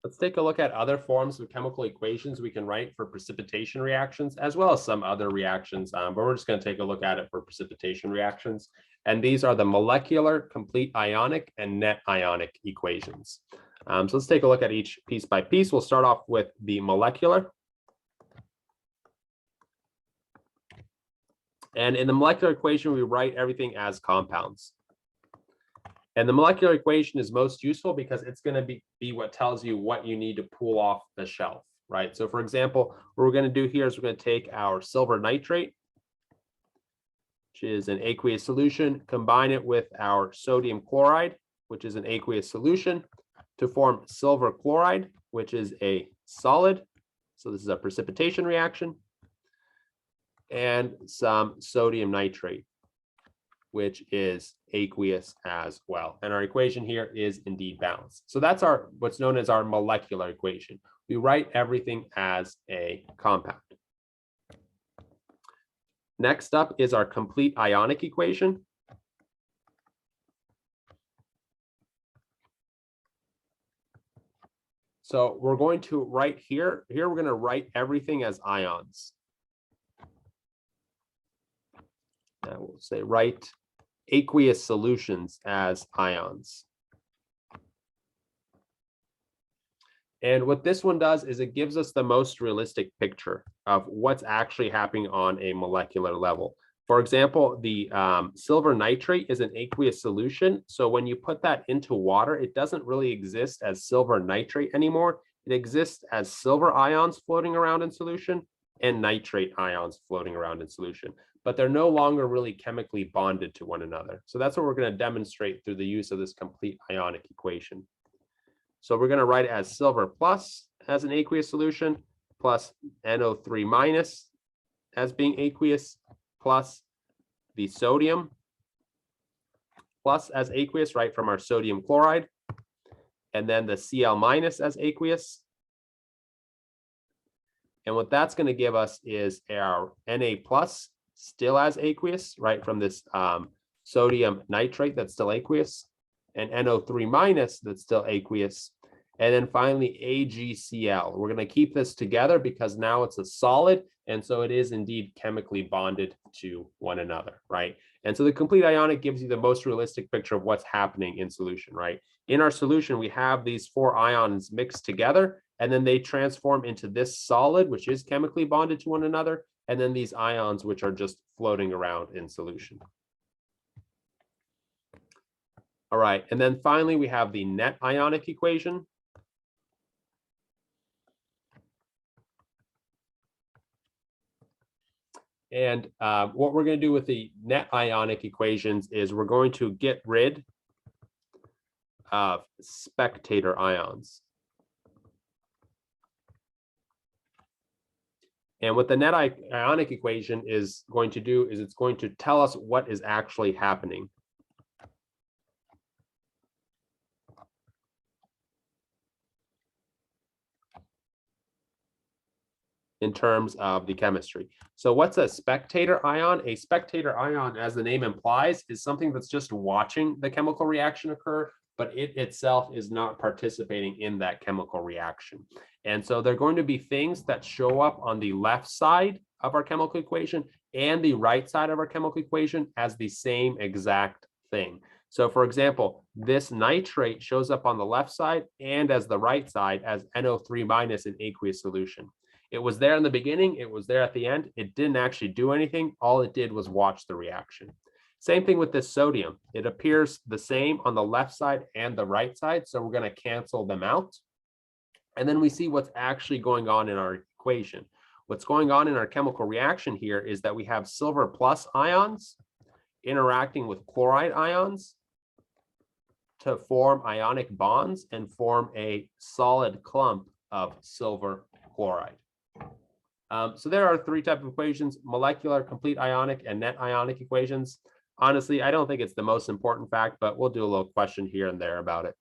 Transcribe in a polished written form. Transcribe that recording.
Let's take a look at other forms of chemical equations we can write for precipitation reactions, as well as some other reactions, but we're just going to take a look at it for precipitation reactions. And these are the molecular, complete ionic, and net ionic equations. So let's take a look at each piece by piece. We'll start off with the molecular. And in the molecular equation, we write everything as compounds. And the molecular equation is most useful because it's going to be what tells you what you need to pull off the shelf, right? So for example, what we're going to do here is we're going to take our silver nitrate, which is an aqueous solution, combine it with our sodium chloride, which is an aqueous solution, to form silver chloride, which is a solid. So this is a precipitation reaction, and some sodium nitrate, which is aqueous as well. And our equation here is indeed balanced. So that's our what's known as our molecular equation. We write everything as a compound. Next up is our complete ionic equation. So we're going to write here we're going to write everything as ions. Now we'll say write aqueous solutions as ions. And what this one does is it gives us the most realistic picture of what's actually happening on a molecular level. For example, the silver nitrate is an aqueous solution. So when you put that into water, it doesn't really exist as silver nitrate anymore. It exists as silver ions floating around in solution and nitrate ions floating around in solution, but they're no longer really chemically bonded to one another. So that's what we're going to demonstrate through the use of this complete ionic equation. So we're going to write it as silver plus as an aqueous solution, plus NO3 minus as being aqueous, plus the sodium plus as aqueous, right, from our sodium chloride, and then the Cl minus as aqueous. And what that's going to give us is our Na plus still as aqueous, right, from this sodium nitrate that's still aqueous, and NO3 minus that's still aqueous. And then finally, AgCl. We're going to keep this together because now it's a solid, and so it is indeed chemically bonded to one another, right? And so the complete ionic gives you the most realistic picture of what's happening in solution, right? In our solution, we have these four ions mixed together, and then they transform into this solid, which is chemically bonded to one another, and then these ions, which are just floating around in solution. All right, and then finally, we have the net ionic equation. And what we're going to do with the net ionic equations is we're going to get rid of spectator ions. And what the net ionic equation is going to do is it's going to tell us what is actually happening. In terms of the chemistry. So what's a spectator ion? A spectator ion, as the name implies, is something that's just watching the chemical reaction occur, but it itself is not participating in that chemical reaction. And so they're going to be things that show up on the left side of our chemical equation and the right side of our chemical equation as the same exact thing. So for example, this nitrate shows up on the left side and as the right side as NO3 minus in aqueous solution. It was there in the beginning, it was there at the end. It didn't actually do anything. All it did was watch the reaction. Same thing with this sodium. It appears the same on the left side and the right side, so we're going to cancel them out. And then we see what's actually going on in our equation. What's going on in our chemical reaction here is that we have silver plus ions interacting with chloride ions to form ionic bonds and form a solid clump of silver chloride. So there are three types of equations: molecular, complete ionic, and net ionic equations. Honestly, I don't think it's the most important fact, but we'll do a little question here and there about it.